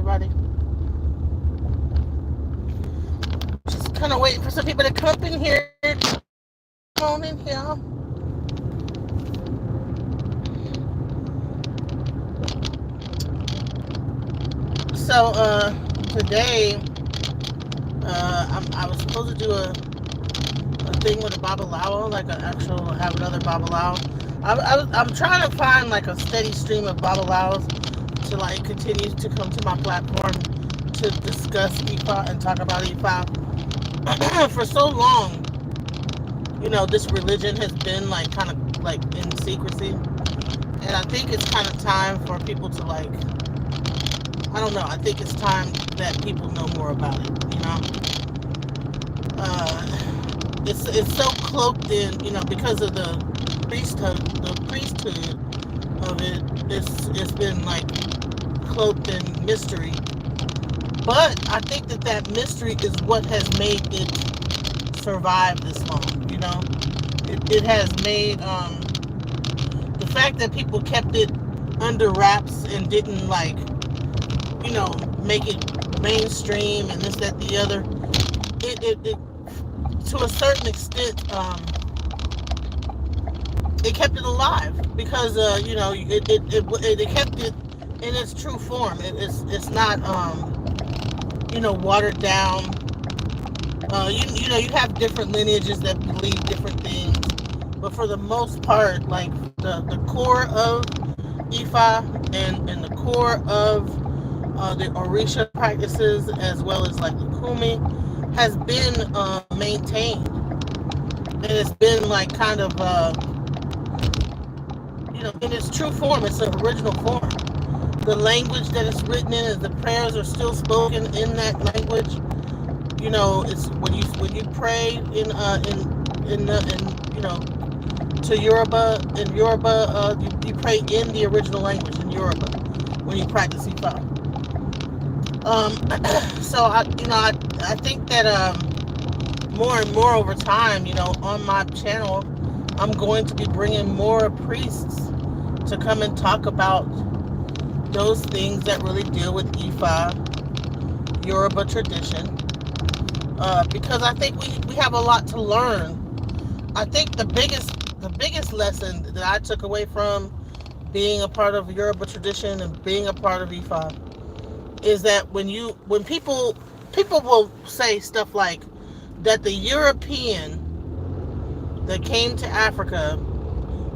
everybody. Just kind of waiting for some people to come up in here. Come on in here. So, today, I was supposed to do a thing with a babalawo, like have another babalawo. I'm trying to find like a steady stream of babalaos to like continue to come to my platform to discuss Ifa and talk about Ifa. For so long, this religion has been like kind of like in secrecy, and I think it's kind of time for people to like, I don't know, I think it's time that people know more about it. It's so cloaked in, because of the priesthood of it. It's been like cloaked in mystery, but I think that mystery is what has made it survive this long. It has made the fact that people kept it under wraps and didn't like, make it mainstream and this, that, the other. It to a certain extent, it kept it alive because it kept it in its true form. It's not watered down. You have different lineages that believe different things, but for the most part, like the core of Ifa and the core of the Orisha practices, as well as like the Kumi, has been maintained, and it's been like kind of in its true form, its original form. The language that it's written in, is the prayers are still spoken in that language. It's when you pray to Yoruba, you pray in the original language in Yoruba when you practice Ifa. So I think that more and more over time, on my channel, I'm going to be bringing more priests to come and talk about those things that really deal with Ifa, Yoruba tradition, because I think we have a lot to learn. I think the biggest lesson that I took away from being a part of Yoruba tradition and being a part of Ifa is that when people will say stuff like that the European that came to Africa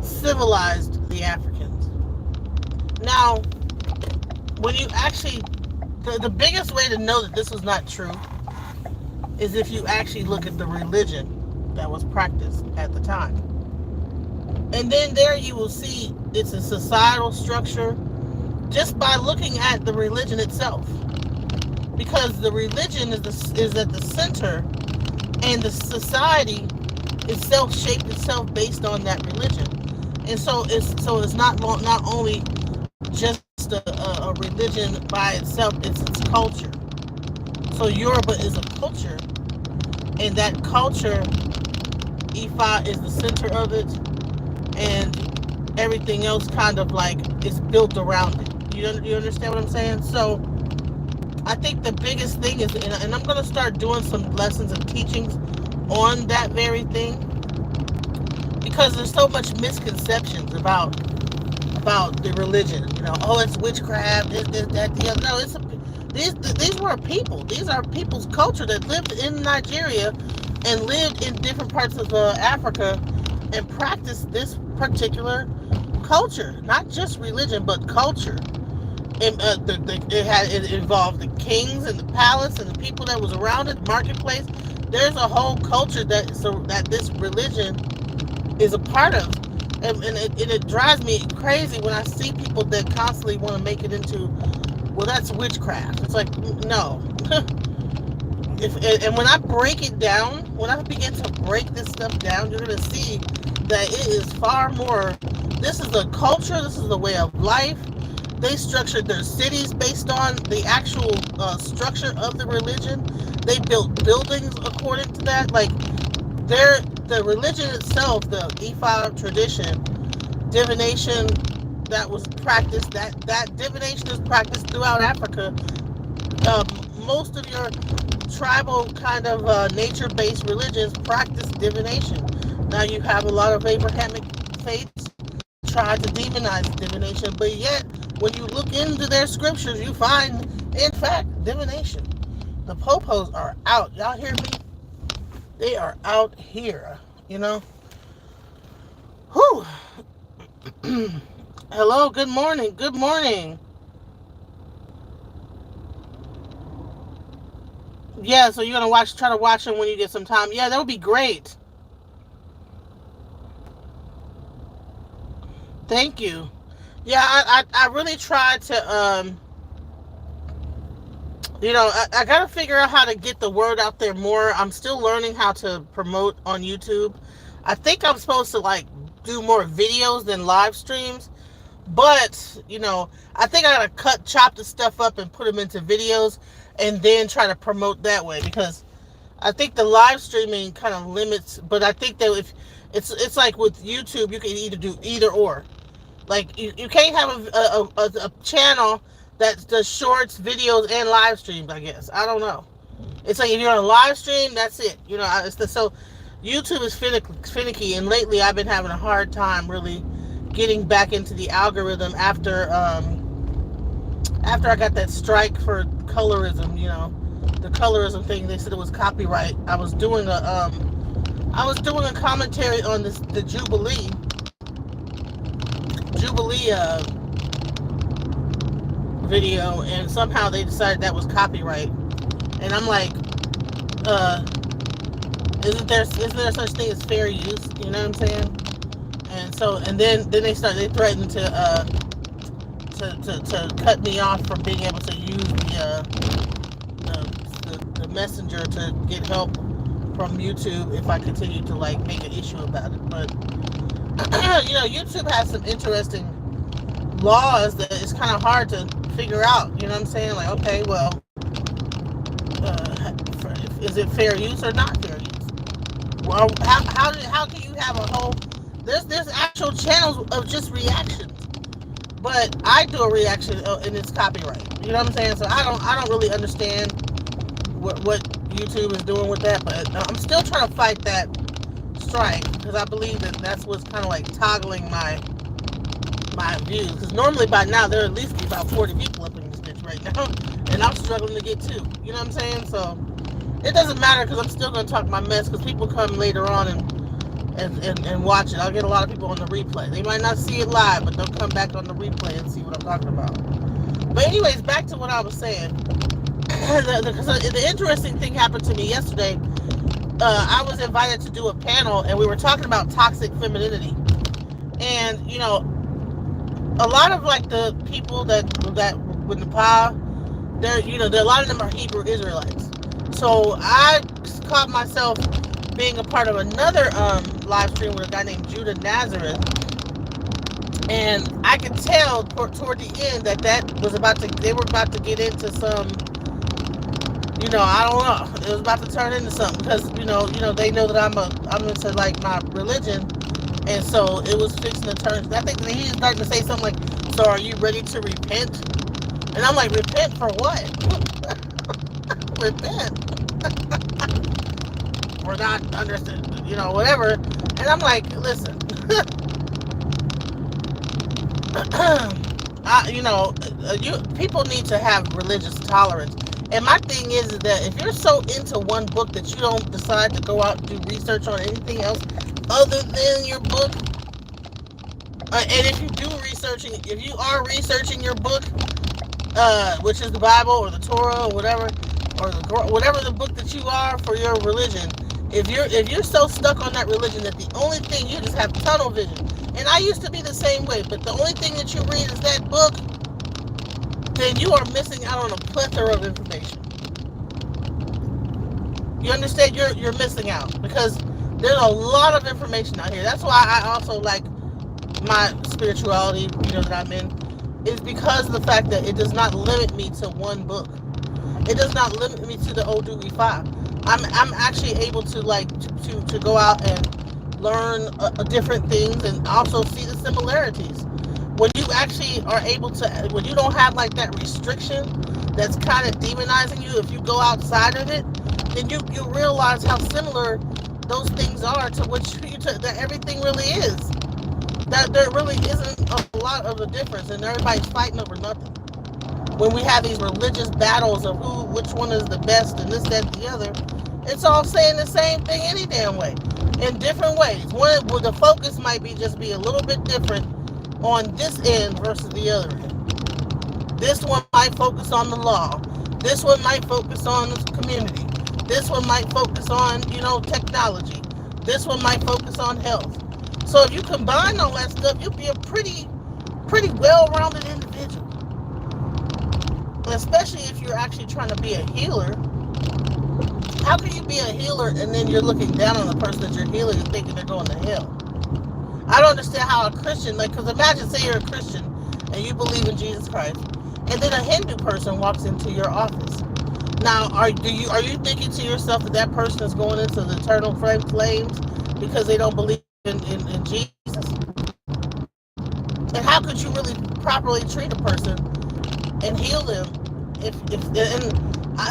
civilized the Africans. Now, when you actually, the biggest way to know that this was not true is if you actually look at the religion that was practiced at the time. And then there you will see it's a societal structure just by looking at the religion itself. Because the religion is at the center, and the society itself shaped itself based on that religion. And so it's not only just a religion by itself, it's its culture. So Yoruba is a culture, and that culture, Ifa is the center of it, and everything else kind of like is built around it. You understand what I'm saying? So I think the biggest thing is, and I'm going to start doing some lessons and teachings on that very thing, because there's so much misconceptions about the religion. Oh, it's witchcraft, this, that, the other. No, these were people. These are people's culture that lived in Nigeria and lived in different parts of Africa and practiced this particular culture, not just religion, but culture. It involved the kings and the palace and the people that was around it, marketplace. There's a whole culture that this religion is a part of, and it drives me crazy when I see people that constantly want to make it into, well, that's witchcraft. It's like, no. And when I break it down, when I begin to break this stuff down, you're going to see that it is far more. This is a culture. This is a way of life. They structured their cities based on the actual structure of the religion. They built buildings according to that. Like, the religion itself, the Ifa tradition, divination that was practiced, that divination is practiced throughout Africa most of your tribal kind of nature-based religions practice divination. Now you have a lot of Abrahamic faiths try to demonize divination, but yet when you look into their scriptures, you find, in fact, divination. The popos are out. Y'all hear me? They are out here. You know. Whew. Hello. Good morning. Good morning. Yeah. So you're gonna try to watch them when you get some time. Yeah, that would be great. Thank you. Yeah, I really tried to I gotta figure out how to get the word out there more. I'm still learning how to promote on YouTube. I think I'm supposed to like do more videos than live streams, but I think I gotta chop the stuff up and put them into videos, and then try to promote that way, because I think the live streaming kind of limits. But I think that if it's like with YouTube, you can either do either or. Like you can't have a channel that does shorts, videos, and live streams. I guess I don't know. It's like if you're on a live stream, that's it. So YouTube is finicky, and lately I've been having a hard time really getting back into the algorithm after I got that strike for colorism. The colorism thing. They said it was copyright. I was doing a commentary on the Jubilee video, and somehow they decided that was copyright. And I'm like, isn't there such thing as fair use? You know what I'm saying? And then they threatened to cut me off from being able to use the messenger to get help from YouTube if I continue to like make an issue about it. But YouTube has some interesting laws that it's kind of hard to figure out. You know what I'm saying? Like, okay, well, is it fair use or not fair use? Well, how can you have a whole? There's actual channels of just reactions, but I do a reaction and it's copyright. You know what I'm saying? So I don't really understand what YouTube is doing with that, but I'm still trying to fight that strike, because I believe that's what's kind of like toggling my views. Because normally by now there at least be about 40 people up in this bitch right now, and I'm struggling to get 2. You know what I'm saying? So it doesn't matter, because I'm still gonna talk my mess, because people come later on and watch it. I'll get a lot of people on the replay. They might not see it live, but they'll come back on the replay and see what I'm talking about. But anyways, back to what I was saying. The interesting thing happened to me yesterday. I was invited to do a panel, and we were talking about toxic femininity. And a lot of like the people that with Nepal, there a lot of them are Hebrew Israelites. So I caught myself being a part of another live stream with a guy named Judah Nazareth, and I could tell toward the end that they were about to get into some. I don't know. It was about to turn into something, because they know that I'm into like my religion, and so it was fixing to turn. I think he was starting to say something like, "So are you ready to repent?" And I'm like, "Repent for what? Repent? We're not understood, whatever." And I'm like, "Listen, people need to have religious tolerance." And my thing is that if you're so into one book that you don't decide to go out and do research on anything else other than your book, and if you are researching your book, which is the Bible or the Torah or whatever the book that you are for your religion, if you're so stuck on that religion that the only thing you just have tunnel vision, and I used to be the same way, but the only thing that you read is that book, then you are missing out on a plethora of information. You understand? You're missing out, because there's a lot of information out here. That's why I also like my spirituality, that I'm in, is because of the fact that it does not limit me to one book. It does not limit me to the Odu Ifa. I'm actually able to to go out and learn different things, and also see the similarities. When you actually are able to, when you don't have like that restriction, that's kind of demonizing you, if you go outside of it, then you realize how similar those things are to what that everything really is. That there really isn't a lot of a difference, and everybody's fighting over nothing. When we have these religious battles of which one is the best, and this, that, and the other, it's all saying the same thing any damn way, in different ways. One, well, the focus might be a little bit different on this end versus the other end. This one might focus on the law. This one might focus on the community. This one might focus on, technology. This one might focus on health. So if you combine all that stuff, you'll be a pretty well-rounded individual. Especially if you're actually trying to be a healer. How can you be a healer and then you're looking down on the person that you're healing and thinking they're going to hell? I don't understand how a Christian, because imagine, say you're a Christian and you believe in Jesus Christ, and then a Hindu person walks into your office. Now, are you thinking to yourself that person is going into the eternal flames because they don't believe in Jesus? And how could you really properly treat a person and heal them and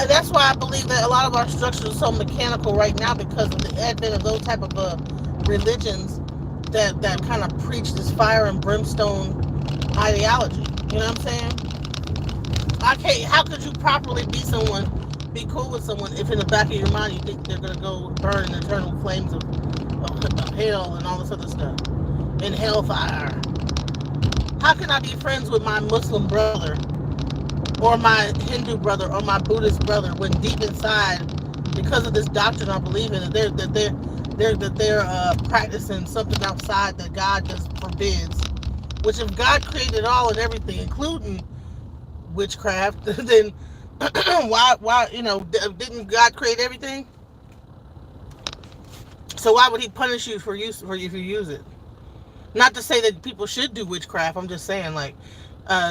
that's why I believe that a lot of our structures are so mechanical right now, because of the advent of those type of religions that kind of preach this fire and brimstone ideology. You know what I'm saying? How could you properly be cool with someone, if in the back of your mind you think they're going to go burn in eternal flames of hell and all this other stuff, in hellfire? How can I be friends with my Muslim brother, or my Hindu brother, or my Buddhist brother, when deep inside, because of this doctrine I believe in, that they're practicing something outside that God just forbids? Which, if God created all and everything, including witchcraft, then why didn't God create everything? So why would He punish you if you use it? Not to say that people should do witchcraft. I'm just saying,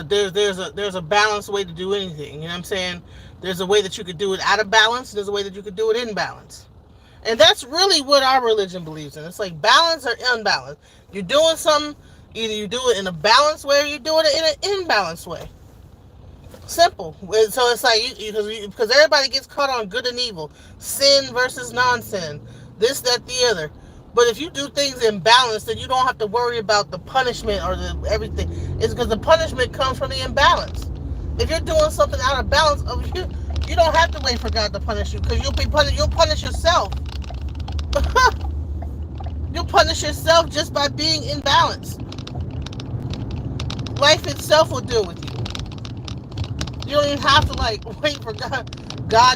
there's a balanced way to do anything. You know what I'm saying? There's a way that you could do it out of balance. There's a way that you could do it in balance. And that's really what our religion believes in. It's like balance or unbalance. You're doing something, either you do it in a balanced way or you're doing it in an imbalanced way. Simple. So it's like, because everybody gets caught on good and evil, sin versus non-sin, this, that, the other. But if you do things in balance, then you don't have to worry about the punishment or everything. It's because the punishment comes from the imbalance. If you're doing something out of balance, you don't have to wait for God to punish you, because you'll punish yourself. You'll punish yourself just by being in balance. Life itself will deal with you. You don't even have to wait for God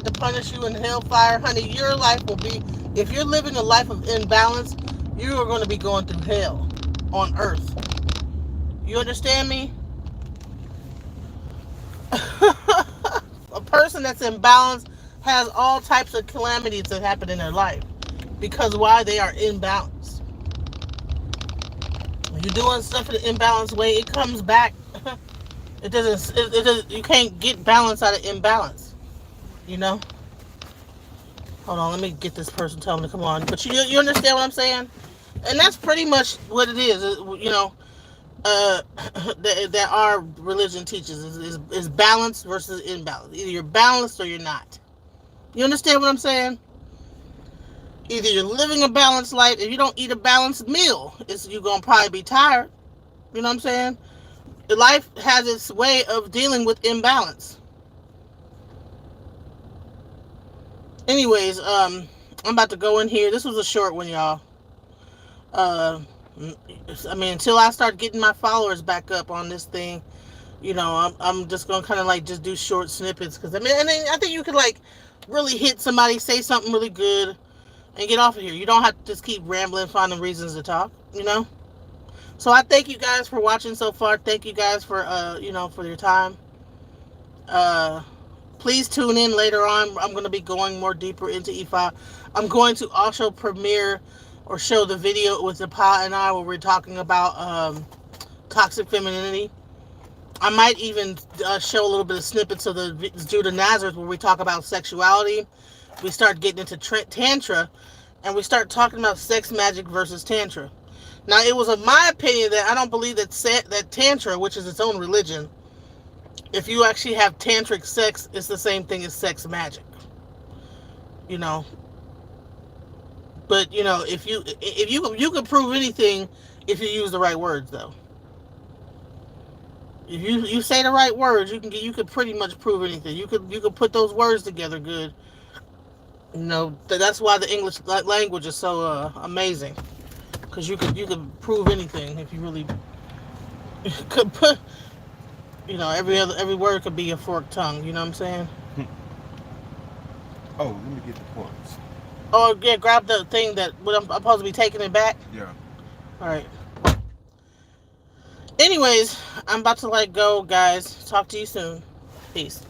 to punish you in hellfire. Honey, your life will be, if you're living a life of imbalance, you are going to be going through hell on earth. You understand me? A person that's imbalanced has all types of calamities that happen in their life. Because why? They are imbalanced. When you're doing stuff in an imbalanced way, it comes back. It doesn't. You can't get balance out of imbalance. You know. Hold on, let me get this person telling me to come on. But you understand what I'm saying? And that's pretty much what it is. That our religion teaches is balance versus imbalance. Either you're balanced or you're not. You understand what I'm saying? Either you're living a balanced life. If you don't eat a balanced meal, you're gonna probably be tired. You know what I'm saying? Life has its way of dealing with imbalance. Anyways, I'm about to go in here. This was a short one, y'all. Until I start getting my followers back up on this thing, I'm just gonna kind of just do short snippets, because I think you could really hit somebody, say something really good, and get off of here. You don't have to just keep rambling, finding reasons to talk. So I thank you guys for watching so far. Thank you guys for for your time. Please tune in later on. I'm going to be going more deeper into E5. I'm going to also premiere or show the video with the Pa and I, where we're talking about toxic femininity. I might even show a little bit of snippets of the Judah Nazareth, where we talk about sexuality. We start getting into Tantra, and we start talking about sex magic versus Tantra. Now, it was of my opinion that I don't believe that Tantra, which is its own religion, If you actually have tantric sex, it's the same thing as sex magic. You know, but if you can prove anything if you use the right words though. If you say the right words, you could pretty much prove anything. You could put those words together good. That's why the English language is so amazing, because you could prove anything if you really could put. Every word could be a forked tongue. You know what I'm saying? Oh, let me get the points. Oh yeah, grab the thing that what I'm supposed to be taking it back. Yeah. All right. Anyways, I'm about to let go, guys. Talk to you soon. Peace.